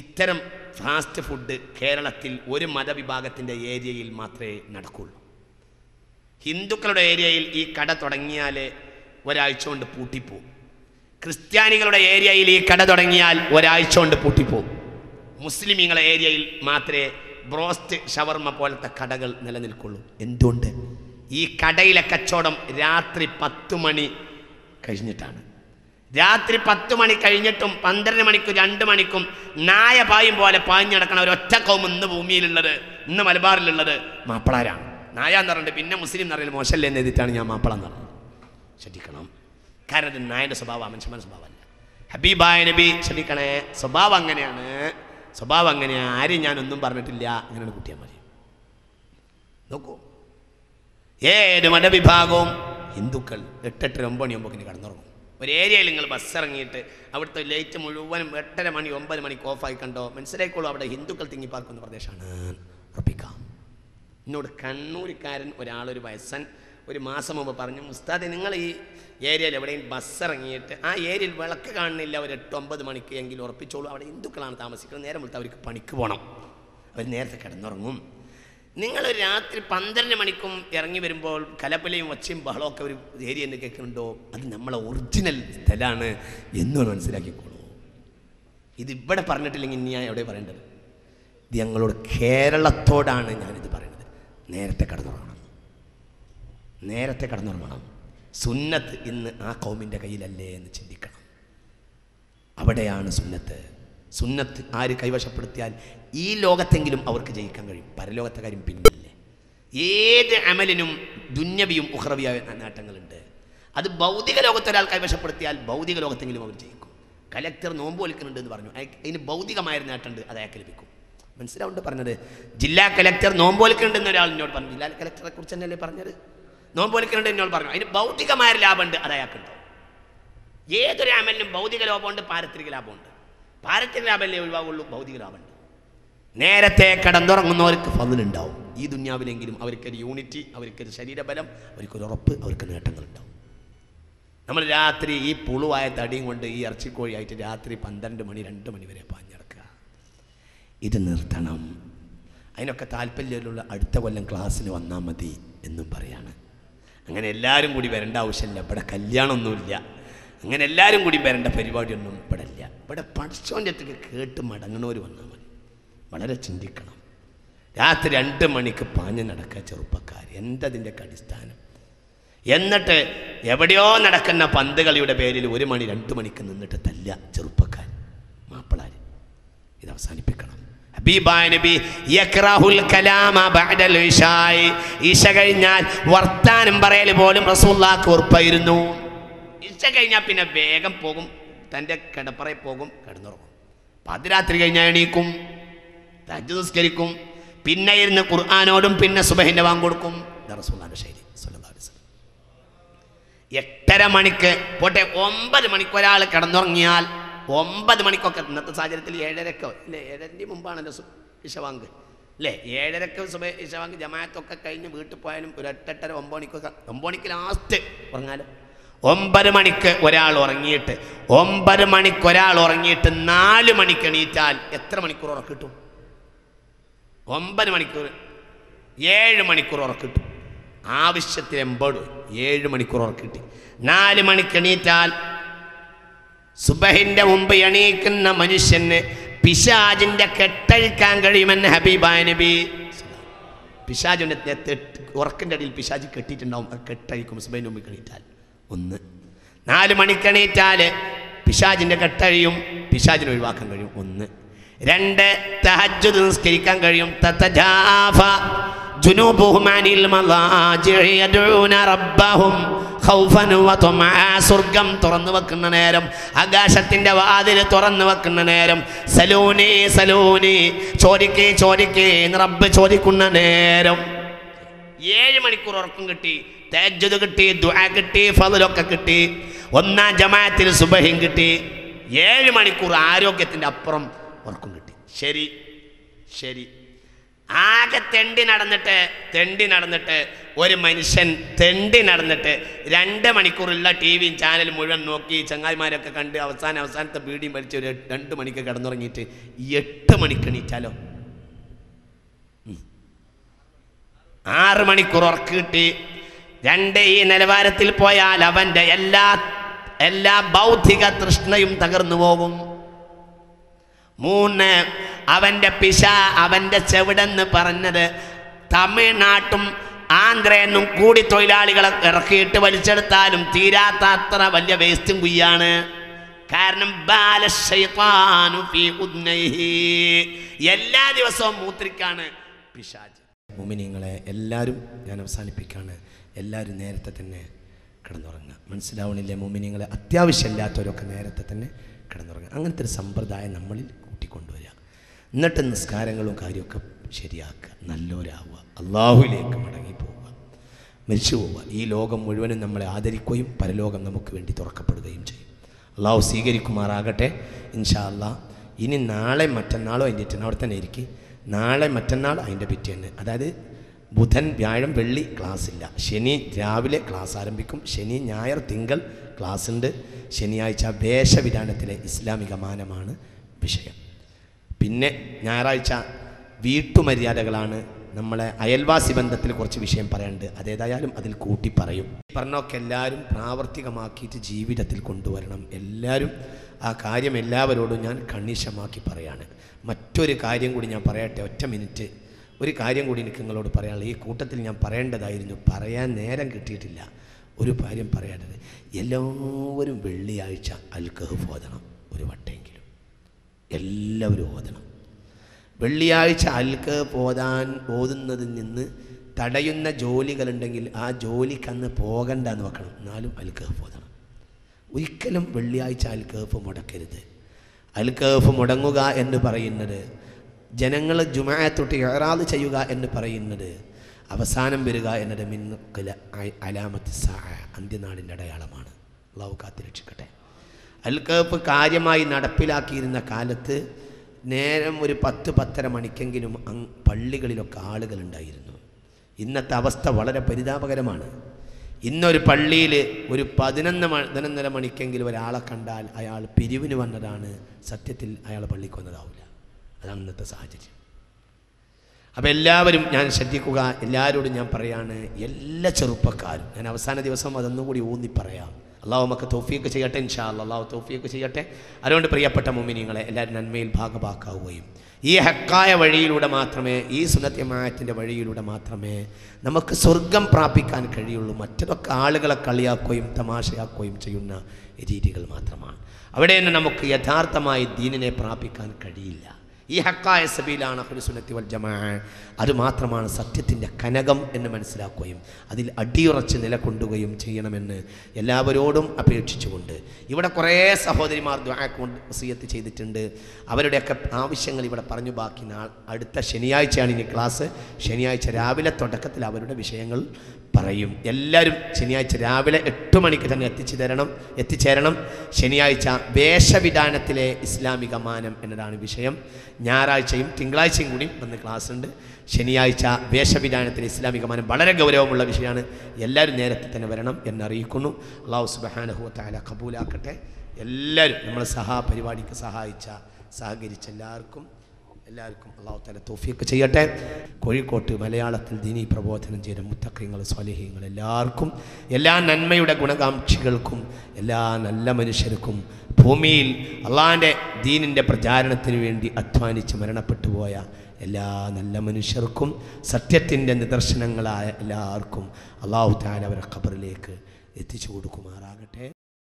ഇത്തരം fast food കേരളത്തിൽ ഒരു മതവിഭാഗത്തിൻ്റെ ഏരിയയിൽ മാത്രമേ നടക്കുള്ളൂ. ഹിന്ദുക്കളുടെ ഏരിയയിൽ ഈ കട തുടങ്ങിയാൽ ഒരാഴ്ച കൊണ്ട് പൂട്ടിപ്പോവും. ക്രിസ്ത്യാനികളുടെ ഏരിയയിൽ ഈ കട തുടങ്ങിയാൽ ഒരാഴ്ച കൊണ്ട് പൂട്ടിപ്പോവും. മുസ്ലിമീങ്ങളുടെ ഏരിയയിൽ മാത്രമേ ബ്രോസ്റ്റ് ഷവർമ പോലത്തെ കടകൾ നിലനിൽക്കുള്ളൂ. എന്തുകൊണ്ട്? ഈ കടയിലെ കച്ചവടം രാത്രി 10 മണി കഴിഞ്ഞിട്ടാണ്. രാത്രി 10 മണി കഴിഞ്ഞിട്ടും 12 മണിക്കും 2 മണിക്കും നായ പായും പോലെ പാഞ്ഞടക്കണ ഒരൊറ്റ കൗം ഇന്ന് ഭൂമിയിലുള്ളത്, ഇന്ന് മലബാറിലുള്ളത് മാപ്പിളാരാണ്. നായ എന്ന് പറഞ്ഞിട്ട് പിന്നെ മുസ്ലിം എന്ന് പറയുന്നത് മോശമല്ലേ എന്ന് എഴുതിയിട്ടാണ് ഞാൻ മാപ്പിള എന്ന് പറഞ്ഞത്. ശ്രദ്ധിക്കണം. കാരണം ഇത് നായൻ്റെ സ്വഭാവമാണ്, മനുഷ്യന്മാരുടെ സ്വഭാവമല്ല. ഹബീബായ നബി ശ്രദ്ധിക്കണേ, സ്വഭാവം അങ്ങനെയാണ്, സ്വഭാവം അങ്ങനെയാണ്. ആരും ഞാനൊന്നും പറഞ്ഞിട്ടില്ല, അങ്ങനെയാണ് കൂട്ടിയാൽ മതി. നോക്കൂ, ഏത് മതവിഭാഗവും ഹിന്ദുക്കൾ 8-8, 9 മണിയാകുമ്പോൾ കിടന്നുറങ്ങും. ഒരു ഏരിയയിൽ നിങ്ങൾ ബസ് ഇറങ്ങിയിട്ട് അവിടുത്തെ ലൈറ്റ് മുഴുവനും 8:30 മണി 9 മണിക്ക് ഓഫായി കണ്ടോ, മനസ്സിലായിക്കോളൂ അവിടെ ഹിന്ദുക്കൾ തിങ്ങിപ്പാർക്കുന്ന പ്രദേശമാണ്. ഉറപ്പിക്കാം. എന്നോട് കണ്ണൂരിക്കാരൻ ഒരാളൊരു വയസ്സൻ ഒരു മാസം മുമ്പ് പറഞ്ഞു, ഉസ്താദ് നിങ്ങൾ ഈ ഏരിയയിൽ എവിടെയും ബസ് ഇറങ്ങിയിട്ട് ആ ഏരിയയിൽ വിളക്ക് കാണുന്നില്ല, ഒരു 8-9 മണിക്ക് എങ്കിലും ഉറപ്പിച്ചോളൂ, അവിടെ ഹിന്ദുക്കളാണ് താമസിക്കുന്നത്, നേരം വിളിച്ച് അവർക്ക് പണിക്ക് പോകണം, അവർ നേരത്തെ കിടന്നുറങ്ങും. നിങ്ങൾ രാത്രി 12 മണിക്കും ഇറങ്ങി വരുമ്പോൾ കലപ്പലയും ഒച്ചയും ബഹളമൊക്കെ ഒരു ഏരിയ എന്ന് കേൾക്കുന്നുണ്ടോ, അത് നമ്മളെ ഒറിജിനൽ സ്ഥലമാണ് എന്നൊന്ന് മനസ്സിലാക്കിക്കോളൂ. ഇതിവിടെ പറഞ്ഞിട്ടില്ലെങ്കിൽ ഇനി ഞാൻ എവിടെ പറയേണ്ടത്? ഇത് ഞങ്ങളോട് കേരളത്തോടാണ് ഞാനിത് പറയുന്നത്. നേരത്തെ കിടന്നുറങ്ങണം, നേരത്തെ കിടന്നുറങ്ങണം. സുന്നത്ത് ഇന്ന് ആ കൗമിൻ്റെ കയ്യിലല്ലേ എന്ന് ചിന്തിക്കണം. അവിടെയാണ് സുന്നത്ത്. സുന്നത്ത് ആര് കൈവശപ്പെടുത്തിയാൽ ഈ ലോകത്തെങ്കിലും അവർക്ക് ജയിക്കാൻ കഴിയും. പരലോകത്തെ കാര്യം പിന്നല്ലേ. ഏത് അമലിനും ദുന്യവിയും ഉഖ്റവിയായ നേട്ടങ്ങളുണ്ട്. അത് ഭൗതിക ലോകത്ത് ഒരാൾ കൈവശപ്പെടുത്തിയാൽ ഭൗതിക ലോകത്തെങ്കിലും അവർ ജയിക്കും. കലക്ടർ നോമ്പ് വലിക്കുന്നുണ്ട് എന്ന് പറഞ്ഞു, അതിന് ഭൗതികമായൊരു നേട്ടമുണ്ട്, അത് അയാൾക്ക് ലഭിക്കും. മനസ്സിലാവുണ്ട് പറഞ്ഞത്? ജില്ലാ കലക്ടർ നോമ്പ് വലിക്കുന്നുണ്ടെന്ന് ഒരാൾ എന്നോട് പറഞ്ഞു. ജില്ലാ കലക്ടറെ കുറിച്ച് തന്നെയല്ലേ പറഞ്ഞത്? നോമ്പ് വലിക്കുന്നുണ്ട് എന്നോട് പറഞ്ഞു, അതിന് ഭൗതികമായ ലാഭമുണ്ട്, അത് അയാൾക്കുണ്ട്. ഏതൊരു അമലിനും ഭൗതിക ലാഭമുണ്ട്, പാരത്രിക ലാഭമുണ്ട്. പാരത്രിക ലാഭമല്ലേ ഒഴിവാകുള്ളൂ, ഭൗതിക ലാഭമുണ്ട്. നേരത്തെ കിടന്നുറങ്ങുന്നവർക്ക് ഫضലുണ്ടാവും. ഈ ദുന്യാവിലെങ്കിലും അവർക്കൊരു യൂണിറ്റി, അവർക്കൊരു ശരീരബലം, അവർക്കൊരു ഉറപ്പ്, അവർക്ക് നേട്ടങ്ങളുണ്ടാവും. നമ്മൾ രാത്രി ഈ പുളുവായ തടിയും കൊണ്ട് ഈ ഇറച്ചിക്കോഴിയായിട്ട് രാത്രി 12 മണി 2 മണി വരെ പാഞ്ഞടക്കുക. ഇത് നിർത്തണം. അതിനൊക്കെ താല്പര്യമുള്ള അടുത്ത കൊല്ലം ക്ലാസ്സിന് വന്നാൽ മതി എന്നും പറയാണ്. അങ്ങനെ എല്ലാവരും കൂടി വരേണ്ട ആവശ്യമില്ല. ഇവിടെ കല്യാണമൊന്നുമില്ല, അങ്ങനെ എല്ലാവരും കൂടി വരേണ്ട പരിപാടിയൊന്നും ഇവിടെ ഇല്ല. ഇവിടെ പഠിച്ചോൻ്റെ അടുത്തേക്ക് കേട്ട് മടങ്ങണവർ വന്നാൽ മതി. വളരെ ചിന്തിക്കണം. രാത്രി 2 മണിക്ക് പാഞ്ഞ് നടക്കുക ചെറുപ്പക്കാർ, എന്തതിൻ്റെയൊക്കെ അടിസ്ഥാനം? എന്നിട്ട് എവിടെയോ നടക്കുന്ന പന്ത് കളിയുടെ പേരിൽ 1 മണി 2 മണിക്ക് നിന്നിട്ട് തല്ല ചെറുപ്പക്കാർ, മാപ്പിളാർ. ഇത് അവസാനിപ്പിക്കണം. ഹബീബായ നബി യക്റഹുൽ കലാമ ബഅദൽ ഇശാഇ, ഇശ കഴിഞ്ഞാൽ വർത്താനം പറയൽ പോലും റസൂലുള്ളാഹിക്ക് ഉറപ്പായിരുന്നു. ഇശ കഴിഞ്ഞാൽ പിന്നെ വേഗം പോകും, തൻ്റെ കിടപ്പറയിൽ പോകും, കിടന്നുറങ്ങും. പാതിരാത്രി കഴിഞ്ഞാൽ എണീക്കും, തഹജ്ജുദ് നിസ്കരിക്കും, പിന്നെ ഇരുന്ന് ഖുർആനോടും, പിന്നെ സുബഹിൻ്റെ ബാങ്ക് കൊടുക്കും. റസൂലുള്ളാഹിയുടെ ശൈലി സ്വല്ലല്ലാഹു അലൈഹി വസല്ലം. 8:30 മണിക്ക് പോട്ടെ, 9 മണിക്ക് ഒരാൾ കിടന്നുറങ്ങിയാൽ 9 മണിക്കൊക്കെ, ഇന്നത്തെ സാഹചര്യത്തിൽ 7:30 അല്ലേ, 7:30 മുമ്പാണല്ലോ ഇശവാങ്ക് അല്ലേ, 7:30 ഇശവാങ്ക് ജമാഅത്തൊക്കെ കഴിഞ്ഞ് വീട്ടിൽ പോയാലും ഒരു 8:30 9 മണിക്കൊക്കെ, 9 മണിക്ക് ലാസ്റ്റ് ഉറങ്ങാലോ. 9 മണിക്ക് ഒരാൾ ഉറങ്ങിയിട്ട് 9 മണിക്ക് ഒരാൾ ഉറങ്ങിയിട്ട് 4 മണിക്ക് എണീറ്റാൽ എത്ര മണിക്കൂർ ഉറക്കം കിട്ടും? 9 മണിക്കൂർ, 7 മണിക്കൂർ ഉറക്കം കിട്ടും. ആവശ്യത്തിന് 7 മണിക്കൂർ ഉറക്കം കിട്ടി. 4 മണിക്ക് എണീറ്റാൽ സുബഹിന്റെ മുമ്പ് എണീക്കുന്ന മനുഷ്യന് പിശാചിന്റെ കെട്ടഴിക്കാൻ കഴിയുമെന്ന് ഹബീബായ നബി. പിശാചിന്റെ ഉറക്കിൻ്റെ അടിയിൽ പിശാച് കെട്ടിയിട്ടുണ്ടാവും, കെട്ടഴിക്കും സുബഹിന്റെ മുമ്പ് എണീറ്റാൽ. 1 4 മണിക്ക് എണീറ്റാൽ പിശാചിന്റെ കെട്ടഴിയും, പിശാചിനെ ഒഴിവാക്കാൻ കഴിയും. 1 2 തഹജ്ജുദ് നിസ്കരിക്കാൻ കഴിയും. തതജാഫ ജുനൂബുഹും അനിൽ മളാജിഇ യദഊന റബ്ബഹും ഖൗഫൻ വതമഅ, സ്വർഗ്ഗം തുറന്നു വെക്കുന്ന നേരം, ആകാശത്തിന്റെ വാതിൽ തുറന്നു വെക്കുന്ന നേരം, സലൂനി സലൂനി, ചോദിക്കേ ചോദിക്കേ എന്ന് റബ്ബ് ചോദിക്കുന്ന നേരം. 7 മണിക്കൂർ ഉറക്കം കിട്ടി, തഹജ്ജുദ് കിട്ടി, ദുആ കിട്ടി, ഫളലൊക്കെ കിട്ടി, 1-ാം ജമാഅത്തിൽ സുബഹിം കിട്ടി. 7 മണിക്കൂർ ആരോഗ്യത്തിൻ്റെ അപ്പുറം ഉറക്കം കിട്ടി. ശരി ശരി, ആകെ തെണ്ടി നടന്നിട്ട് ഒരു മനുഷ്യൻ തെണ്ടി നടന്നിട്ട് 2 മണിക്കൂറുള്ള ടിവിയും ചാനൽ മുഴുവൻ നോക്കി ചങ്ങായിമാരൊക്കെ കണ്ട് അവസാനത്തെ ബീഡിയും വലിച്ച് ഒരു 2 മണിക്ക് കിടന്നുറങ്ങിയിട്ട് 8 മണിക്ക് എണീറ്റാലോ? 6 മണിക്കൂർ ഉറക്ക് കിട്ടി. 2 ഈ നിലവാരത്തിൽ പോയാൽ അവൻ്റെ എല്ലാ ഭൗതിക തൃഷ്ണയും തകർന്നു പോകും. 3 അവൻ്റെ ചെവിടെന്ന് പറഞ്ഞത് തമിഴ്നാട്ടും ആന്ധ്രയെന്നും കൂടി തൊഴിലാളികളെ ഇറക്കിയിട്ട് വലിച്ചെടുത്താലും തീരാത്ത അത്ര വലിയ വേസ്റ്റും കുയ്യാണ്. കാരണം എല്ലാ ദിവസവും മൂത്രിക്കാണ് പിശാച്. മുഅ്മിനീങ്ങളെ എല്ലാവരും ഞാൻ അവസാനിപ്പിക്കാണ്. എല്ലാവരും നേരത്തെ തന്നെ കിടന്നുറങ്ങുക. മനസ്സിലാവണില്ലേ മുഅ്മിനീങ്ങളെ? അത്യാവശ്യമില്ലാത്തവരൊക്കെ നേരത്തെ തന്നെ കിടന്നുറങ്ങുക. അങ്ങനത്തെ ഒരു സമ്പ്രദായം നമ്മളിൽ കൂട്ടിക്കൊണ്ടുവരിക. എന്നിട്ട് നിസ്കാരങ്ങളും കാര്യമൊക്കെ ശരിയാക്കുക. നല്ലവരാവുക. അള്ളാഹുവിലേക്ക് മടങ്ങിപ്പോവുക. മരിച്ചു പോവുക. ഈ ലോകം മുഴുവനും നമ്മളെ ആദരിക്കുകയും പരലോകം നമുക്ക് വേണ്ടി തുറക്കപ്പെടുകയും ചെയ്യും. അള്ളാഹു സ്വീകരിക്കുമാറാകട്ടെ. ഇൻഷാ അള്ളാഹ് ഇനി നാളെ മറ്റന്നാളോ അതിൻ്റെ പിറ്റേന്ന് അവിടെ തന്നെ ഇരിക്കും. നാളെ മറ്റന്നാൾ അതിൻ്റെ പിറ്റേന്ന്, അതായത് ബുധൻ വ്യാഴം വെള്ളി ക്ലാസ് ഇല്ല. ശനി രാവിലെ ക്ലാസ് ആരംഭിക്കും. ശനി ഞായർ തിങ്കൾ ക്ലാസ് ഉണ്ട്. ശനിയാഴ്ച വേഷവിധാനത്തിലെ ഇസ്ലാമിക മാനമാണ് വിഷയം. പിന്നെ ഞായറാഴ്ച വീട്ടുമര്യാദകളാണ്. നമ്മളെ അയൽവാസി ബന്ധത്തിൽ കുറച്ച് വിഷയം പറയാനുണ്ട്. അതേതായാലും അതിൽ കൂട്ടി പറയും. പറഞ്ഞൊക്കെ എല്ലാവരും പ്രാവർത്തികമാക്കിയിട്ട് ജീവിതത്തിൽ കൊണ്ടുവരണം. എല്ലാവരും ആ കാര്യം എല്ലാവരോടും ഞാൻ കണിശമാക്കി പറയാണ്. മറ്റൊരു കാര്യം കൂടി ഞാൻ പറയട്ടെ, ഒറ്റ മിനിറ്റ്. ഒരു കാര്യം കൂടി എനിക്ക് നിങ്ങളോട് പറയാനുള്ളത്. ഈ കൂട്ടത്തിൽ ഞാൻ പറയേണ്ടതായിരുന്നു, പറയാൻ നേരം കിട്ടിയിട്ടില്ല. ഒരു കാര്യം പറയാനുള്ളത്, എല്ലാവരും വെള്ളിയാഴ്ച അൽ കഹ്ഫ് ഓതണം. ഒരു വട്ടെങ്കിലും എല്ലാവരും ഓതണം. വെള്ളിയാഴ്ച അൽ കഹ്ഫ് ഓതുന്നതിൽ നിന്ന് തടയുന്ന ജോലികളുണ്ടെങ്കിൽ ആ ജോലിക്കന്ന് പോകണ്ടെന്ന് വെക്കണം. എന്നാലും അൽ കഹ്ഫ് ഓതണം. ഒരിക്കലും വെള്ളിയാഴ്ച അൽ കഹ്ഫ് മുടക്കരുത്. അൽ കഹ്ഫ് മുടങ്ങുക എന്ന് പറയുന്നത്, ജനങ്ങൾ ജുമാഅത്തൊട്ട് ഇഅ്റാദ് ചെയ്യുക എന്ന് പറയുന്നത്, അവസാനം വരിക എന്നത് മിൻ അലാമത്തി സാഅ, അന്ത്യനാളിൻ്റെ അടയാളമാണ്. അല്ലാഹു കാത്തുരക്ഷിക്കട്ടെ. അൽ കഹ്ഫ് കാര്യമായി നടപ്പിലാക്കിയിരുന്ന കാലത്ത് നേരം ഒരു 10-10:30 മണിക്കെങ്കിലും പള്ളികളിലൊക്കെ ആളുകളുണ്ടായിരുന്നു. ഇന്നത്തെ അവസ്ഥ വളരെ പരിതാപകരമാണ്. ഇന്നൊരു പള്ളിയിൽ ഒരു 11-11:30 മണിക്കെങ്കിലും ഒരാളെ കണ്ടാൽ അയാൾ പിരിവിന് വന്നതാണ്. സത്യത്തിൽ അയാൾ പള്ളിക്ക് വന്നതാവില്ല. അതാണ് ഇന്നത്തെ സാഹചര്യം. അപ്പോൾ എല്ലാവരും ഞാൻ ശ്രദ്ധിക്കുക. എല്ലാവരോടും ഞാൻ പറയാണ്, എല്ലാ ചെറുപ്പക്കാരും, ഞാൻ അവസാന ദിവസം അതൊന്നും കൂടി ഊന്നി പറയാം. അള്ളാഹു നമുക്ക് തൗഫീഖ് ചെയ്യട്ടെ. ഇൻഷാ അല്ലാഹ് അള്ളാഹു തൗഫീഖ് ചെയ്യട്ടെ. അതുകൊണ്ട് പ്രിയപ്പെട്ട മുഅ്മിനീങ്ങളെ, എല്ലാവരും നന്മയിൽ ഭാഗഭാക്കാവുകയും ഈ ഹക്കായ വഴിയിലൂടെ മാത്രമേ, ഈ സുന്നത്ത് ജമാഅത്തിൻ്റെ വഴിയിലൂടെ മാത്രമേ നമുക്ക് സ്വർഗം പ്രാപിക്കാൻ കഴിയുള്ളൂ. മറ്റതൊക്കെ ആളുകളെ കളിയാക്കുകയും തമാശയാക്കുകയും ചെയ്യുന്ന രീതികൾ മാത്രമാണ്. അവിടെ നിന്ന് നമുക്ക് യഥാർത്ഥമായി ദീനിനെ പ്രാപിക്കാൻ കഴിയില്ല. ഈ ഹക്കായ സബീലാണ് അഹ്ലു സുന്നത്തി വൽ ജമാഅ. അതുമാത്രമാണ് സത്യത്തിൻ്റെ കനകം എന്ന് മനസ്സിലാക്കുകയും അതിൽ അടിയുറച്ച് നിലകൊണ്ടുകയും ചെയ്യണമെന്ന് എല്ലാവരോടും അപേക്ഷിച്ചുകൊണ്ട്, ഇവിടെ കുറേ സഹോദരിമാർ ദുആക്ക് വസിയത്ത് ചെയ്തിട്ടുണ്ട്. അവരുടെയൊക്കെ ആവശ്യങ്ങൾ ഇവിടെ പറഞ്ഞു. ബാക്കി അടുത്ത ശനിയാഴ്ചയാണ് ഇനി ക്ലാസ്. ശനിയാഴ്ച രാവിലെ തുടക്കത്തിൽ അവരുടെ വിഷയങ്ങൾ പറയും. എല്ലാവരും ശനിയാഴ്ച രാവിലെ 8 മണിക്ക് തന്നെ എത്തിച്ചേരണം. ശനിയാഴ്ച വേഷവിധാനത്തിലെ ഇസ്ലാമിക മാനം എന്നതാണ് വിഷയം. ഞായറാഴ്ചയും തിങ്കളാഴ്ചയും കൂടി വന്ന് ക്ലാസ് ഉണ്ട്. ശനിയാഴ്ച വേഷവിധാനത്തിലെ ഇസ്ലാമിക മാനം വളരെ ഗൗരവമുള്ള വിഷയമാണ്. എല്ലാവരും നേരത്തെ തന്നെ വരണം എന്നറിയിക്കുന്നു. അല്ലാഹു സുബ്ഹാനഹു വ തആല ഖബൂലാക്കട്ടെ. എല്ലാവരും നമ്മൾ പരിപാടിക്ക് സഹകരിച്ച എല്ലാവർക്കും അല്ലാഹു തആല തൗഫീഖ് ചെയ്യട്ടെ. കോഴിക്കോട്ട് മലയാളത്തിൽ ദീനീ പ്രബോധനം ചെയ്ത മുത്തഖീങ്ങൾ സ്വാലിഹീങ്ങൾ എല്ലാവർക്കും, എല്ലാ നന്മയുടെ ഗുണകാംക്ഷികൾക്കും, എല്ലാ നല്ല മനുഷ്യർക്കും, ഭൂമിയിൽ അള്ളാഹിൻ്റെ ദീനിൻ്റെ പ്രചാരണത്തിന് വേണ്ടി അധ്വാനിച്ച് മരണപ്പെട്ടു പോയ എല്ലാ നല്ല മനുഷ്യർക്കും, സത്യത്തിൻ്റെ നിദർശനങ്ങളായ എല്ലാവർക്കും അല്ലാഹു തആല അവരെ ഖബറിലേക്ക് എത്തിച്ചു കൊടുക്കുമാറാകട്ടെ.